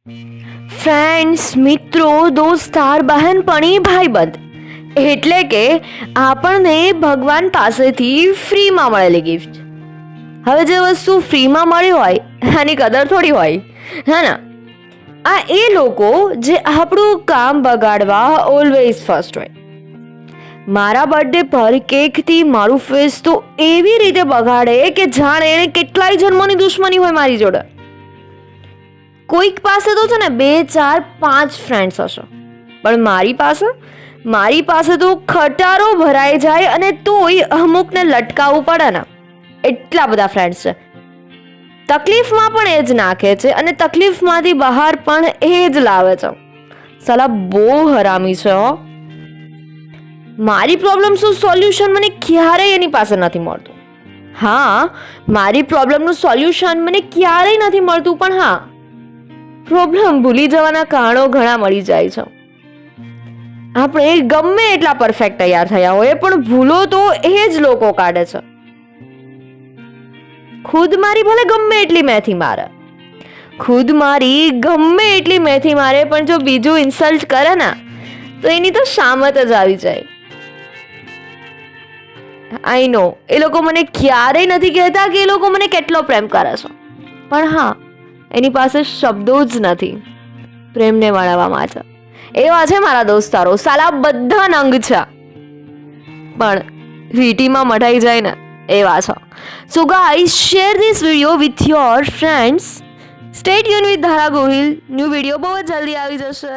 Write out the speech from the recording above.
Friends, મિત્રો, દોસ્તાર, બહેનપણી, ભાઈબંધ એટલે કે આપણને ભગવાન પાસેથી ફ્રીમાં મળેલી ગિફ્ટ. હવે જે વસ્તુ ફ્રીમાં મળી હોય એની કદર થોડી હોય, હે ને? આ એ લોકો જે આપણું કામ બગાડવા ઓલવેઝ ફર્સ્ટ હોય. મારા બર્થડે પર કેકથી મારું ફેસ તો એવી રીતે બગાડે કે જાણે એને કેટલાય જન્મોની દુશ્મની હોય મારી જોડે. કોઈક પાસે તો છે ને 2, 4, 5 ફ્રેન્ડ્સ હશે, પણ મારી પાસે તો ખટારો ભરાઈ જાય અને તોય અમુકને લટકાવવું પડે ને, એટલા બધા ફ્રેન્ડ્સ છે. તકલીફમાં પણ એ જ નાખે છે અને તકલીફમાંથી બહાર પણ એ જ લાવે છે. સાલા બહુ હરામી છે હો. મારી પ્રોબ્લેમ્સનું સોલ્યુશન મને ક્યારેય એની પાસે નથી મળતું. હા, મારી પ્રોબ્લેમનું સોલ્યુશન મને ક્યારેય નથી મળતું, પણ હા, પ્રોબ્લેમ ભૂલી જવાના કારણો ઘણા મળી જાય છે. આપણે ગમે એટલા પરફેક્ટ તૈયાર થયા હોય પણ ભૂલો તો એ જ લોકો કાઢે છે. ખુદ મારી ભલે ગમે એટલી મેથી મારે પણ જો બીજું ઇન્સલ્ટ કરે ને તો એની તો શામત જ આવી જાય. આઈ નો એ લોકો મને ક્યારેય નથી કહેતા કે એ લોકો મને કેટલો પ્રેમ કરે છે, પણ હા, એની પાસે શબ્દો જ નથી પ્રેમને વર્ણવવા માટે. એવા છે મારા દોસ્તારો, સાલા બધા નંગ છે પણ વીટીમાં મઢાઈ જાય ને એવા છે. So guys, share this video with your friends. Stay tune with ધારા ગોહિલ. ન્યૂ વિડીયો બહુ જ જલ્દી આવી જશે.